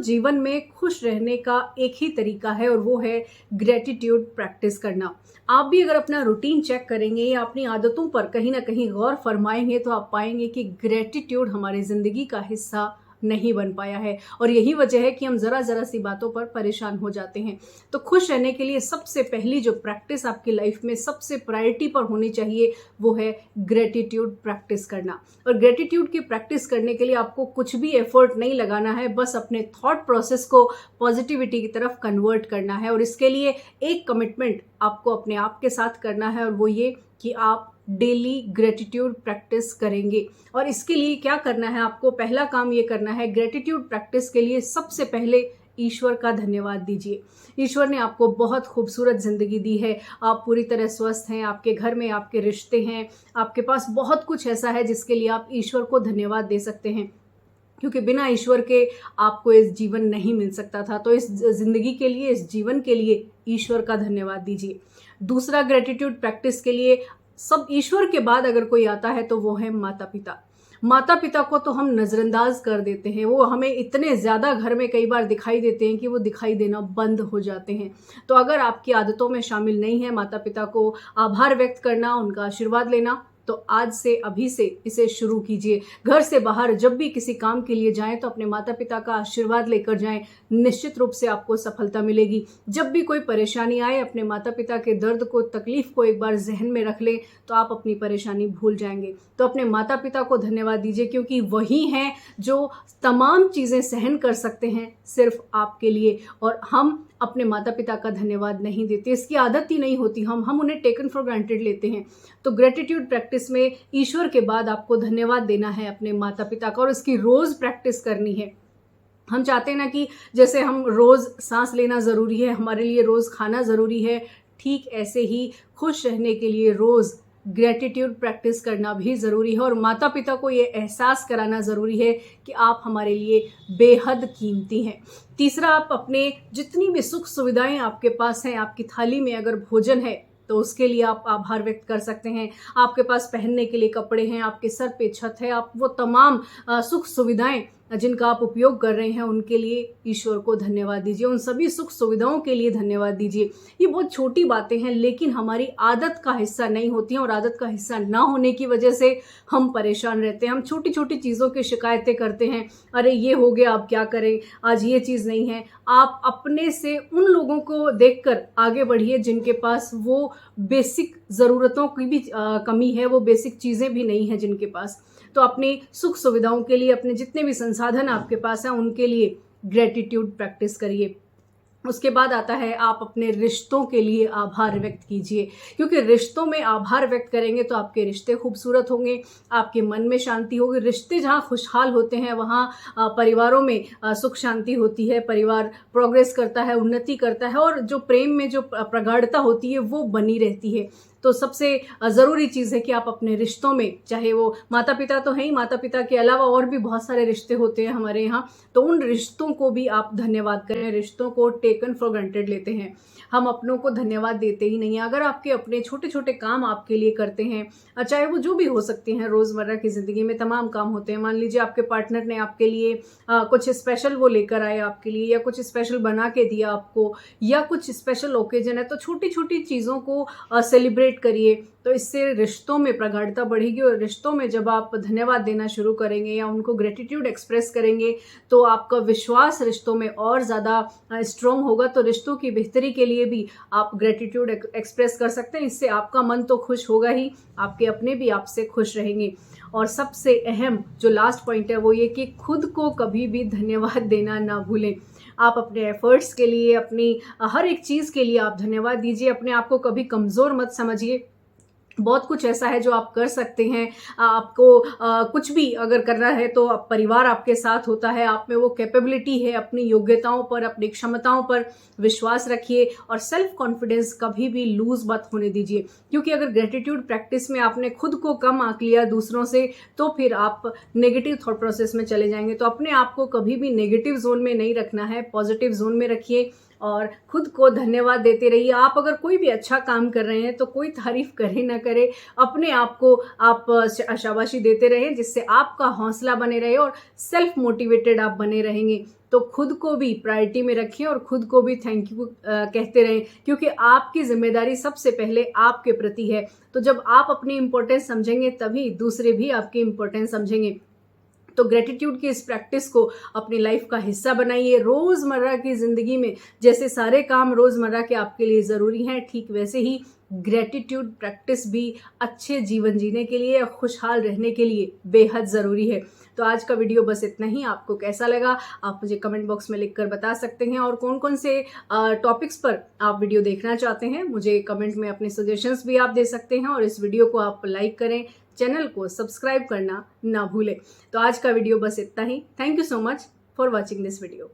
जीवन में खुश रहने का एक ही तरीका है और वो है ग्रेटिट्यूड प्रैक्टिस करना। आप भी अगर अपना रूटीन चेक करेंगे या अपनी आदतों पर कहीं ना कहीं गौर फरमाएंगे तो आप पाएंगे कि ग्रेटिट्यूड हमारी ज़िंदगी का हिस्सा नहीं बन पाया है और यही वजह है कि हम ज़रा ज़रा सी बातों पर परेशान हो जाते हैं। तो खुश रहने के लिए सबसे पहली जो प्रैक्टिस आपकी लाइफ में सबसे प्रायोरिटी पर होनी चाहिए वो है ग्रेटिट्यूड प्रैक्टिस करना। और ग्रेटिट्यूड की प्रैक्टिस करने के लिए आपको कुछ भी एफर्ट नहीं लगाना है, बस अपने थॉट प्रोसेस को पॉजिटिविटी की तरफ कन्वर्ट करना है। और इसके लिए एक कमिटमेंट आपको अपने आप के साथ करना है और वो ये कि आप डेली ग्रेटिट्यूड प्रैक्टिस करेंगे। और इसके लिए क्या करना है, आपको पहला काम ये करना है, ग्रेटिट्यूड प्रैक्टिस के लिए सबसे पहले ईश्वर का धन्यवाद दीजिए। ईश्वर ने आपको बहुत खूबसूरत ज़िंदगी दी है, आप पूरी तरह स्वस्थ हैं, आपके घर में आपके रिश्ते हैं, आपके पास बहुत कुछ ऐसा है जिसके लिए आप ईश्वर को धन्यवाद दे सकते हैं, क्योंकि बिना ईश्वर के आपको इस जीवन नहीं मिल सकता था। तो इस ज़िंदगी के लिए, इस जीवन के लिए ईश्वर का धन्यवाद दीजिए। दूसरा, ग्रेटिट्यूड प्रैक्टिस के लिए सब ईश्वर के बाद अगर कोई आता है तो वो है माता पिता। माता पिता को तो हम नज़रअंदाज कर देते हैं, वो हमें इतने ज़्यादा घर में कई बार दिखाई देते हैं कि वो दिखाई देना बंद हो जाते हैं। तो अगर आपकी आदतों में शामिल नहीं है माता पिता को आभार व्यक्त करना, उनका आशीर्वाद लेना, तो आज से, अभी से इसे शुरू कीजिए। घर से बाहर जब भी किसी काम के लिए जाएं तो अपने माता पिता का आशीर्वाद लेकर जाएं, निश्चित रूप से आपको सफलता मिलेगी। जब भी कोई परेशानी आए, अपने माता पिता के दर्द को, तकलीफ को एक बार जहन में रख लें तो आप अपनी परेशानी भूल जाएंगे। तो अपने माता पिता को धन्यवाद दीजिए, क्योंकि वही हैं जो तमाम चीज़ें सहन कर सकते हैं सिर्फ आपके लिए। और हम अपने माता पिता का धन्यवाद नहीं देते, इसकी आदत ही नहीं होती, हम उन्हें टेकन फॉर ग्रांटेड लेते हैं। तो ग्रेटिट्यूड प्रैक्टिस में ईश्वर के बाद आपको धन्यवाद देना है अपने माता पिता का, और इसकी रोज़ प्रैक्टिस करनी है। हम चाहते हैं ना कि जैसे हम रोज़ सांस लेना ज़रूरी है, हमारे लिए रोज़ खाना ज़रूरी है, ठीक ऐसे ही खुश रहने के लिए रोज़ ग्रेटिट्यूड प्रैक्टिस करना भी ज़रूरी है। और माता पिता को ये एहसास कराना ज़रूरी है कि आप हमारे लिए बेहद कीमती हैं। तीसरा, आप अपने जितनी भी सुख सुविधाएं आपके पास हैं, आपकी थाली में अगर भोजन है तो उसके लिए आप आभार व्यक्त कर सकते हैं। आपके पास पहनने के लिए कपड़े हैं, आपके सर पे छत है, आप वो तमाम सुख सुविधाएं जिनका आप उपयोग कर रहे हैं उनके लिए ईश्वर को धन्यवाद दीजिए। उन सभी सुख सुविधाओं के लिए धन्यवाद दीजिए। ये बहुत छोटी बातें हैं लेकिन हमारी आदत का हिस्सा नहीं होती हैं, और आदत का हिस्सा ना होने की वजह से हम परेशान रहते हैं। हम छोटी छोटी चीज़ों की शिकायतें करते हैं, अरे ये हो गया, अब क्या करें, आज ये चीज़ नहीं है। आप अपने से उन लोगों को देखकर आगे बढ़िए जिनके पास वो बेसिक ज़रूरतों की भी कमी है, वो बेसिक चीज़ें भी नहीं है जिनके पास। तो अपनी सुख सुविधाओं के लिए, अपने जितने भी संसाधन आपके पास हैं उनके लिए ग्रेटिट्यूड प्रैक्टिस करिए। उसके बाद आता है, आप अपने रिश्तों के लिए आभार व्यक्त कीजिए, क्योंकि रिश्तों में आभार व्यक्त करेंगे तो आपके रिश्ते खूबसूरत होंगे, आपके मन में शांति होगी। रिश्ते जहाँ खुशहाल होते हैं वहाँ परिवारों में सुख शांति होती है, परिवार प्रोग्रेस करता है, उन्नति करता है, और जो प्रेम में जो प्रगाढ़ता होती है वो बनी रहती है। तो सबसे ज़रूरी चीज़ है कि आप अपने रिश्तों में, चाहे वो माता पिता तो हैं ही, माता पिता के अलावा और भी बहुत सारे रिश्ते होते हैं हमारे यहाँ, तो उन रिश्तों को भी आप धन्यवाद करें। रिश्तों को टेकन फॉर ग्रांटेड लेते हैं, हम अपनों को धन्यवाद देते ही नहीं। अगर आपके अपने छोटे छोटे काम आपके लिए करते हैं, चाहे वो जो भी हो सकते हैं, रोज़मर्रा की ज़िंदगी में तमाम काम होते हैं। मान लीजिए आपके पार्टनर ने आपके लिए कुछ स्पेशल वो लेकर आए आपके लिए, या कुछ स्पेशल बना के दिया आपको, या कुछ स्पेशल ओकेजन है, तो छोटी छोटी चीज़ों को सेलिब्रेट करिए। तो इससे रिश्तों में प्रगाढ़ता बढ़ेगी, और रिश्तों में जब आप धन्यवाद देना शुरू करेंगे या उनको ग्रेटिट्यूड एक्सप्रेस करेंगे तो आपका विश्वास रिश्तों में और ज़्यादा स्ट्रॉन्ग होगा। तो रिश्तों की बेहतरी के लिए भी आप ग्रेटिट्यूड एक्सप्रेस कर सकते हैं। इससे आपका मन तो खुश होगा ही, आपके अपने भी आपसे खुश रहेंगे। और सबसे अहम जो लास्ट पॉइंट है वो ये कि खुद को कभी भी धन्यवाद देना ना भूलें। आप अपने एफर्ट्स के लिए, अपनी हर एक चीज़ के लिए आप धन्यवाद दीजिए। अपने आप को कभी कमज़ोर मत समझिए, बहुत कुछ ऐसा है जो आप कर सकते हैं। आपको कुछ भी अगर करना है तो परिवार आपके साथ होता है, आप में वो कैपेबिलिटी है। अपनी योग्यताओं पर, अपनी क्षमताओं पर विश्वास रखिए, और सेल्फ कॉन्फिडेंस कभी भी लूज़ मत होने दीजिए। क्योंकि अगर ग्रेटिट्यूड प्रैक्टिस में आपने खुद को कम आंक लिया दूसरों से, तो फिर आप नेगेटिव थॉट प्रोसेस में चले जाएंगे। तो अपने आप को कभी भी नेगेटिव जोन में नहीं रखना है, पॉजिटिव जोन में रखिए और खुद को धन्यवाद देते रहिए। आप अगर कोई भी अच्छा काम कर रहे हैं तो कोई तारीफ करे ना करे, अपने आप को आप शाबाशी देते रहें, जिससे आपका हौसला बने रहे और सेल्फ मोटिवेटेड आप बने रहेंगे। तो तो खुद को भी प्रायोरिटी में रखें और खुद को भी थैंक यू कहते रहें, क्योंकि आपकी जिम्मेदारी सबसे पहले आपके प्रति है। तो जब आप अपनी इंपॉर्टेंस समझेंगे तभी दूसरे भी आपकी इंपॉर्टेंस समझेंगे। तो ग्रेटिट्यूड की इस प्रैक्टिस को अपनी लाइफ का हिस्सा बनाइए। रोज़मर्रा की ज़िंदगी में जैसे सारे काम रोज़मर्रा के आपके लिए ज़रूरी हैं, ठीक वैसे ही ग्रेटिट्यूड प्रैक्टिस भी अच्छे जीवन जीने के लिए, खुशहाल रहने के लिए बेहद ज़रूरी है। तो आज का वीडियो बस इतना ही। आपको कैसा लगा आप मुझे कमेंट बॉक्स में लिखकर बता सकते हैं, और कौन कौन से टॉपिक्स पर आप वीडियो देखना चाहते हैं मुझे कमेंट में अपने सजेशंस भी आप दे सकते हैं। और इस वीडियो को आप लाइक करें, चैनल को सब्सक्राइब करना ना भूलें। तो आज का वीडियो बस इतना ही। Thank you so much for watching this video.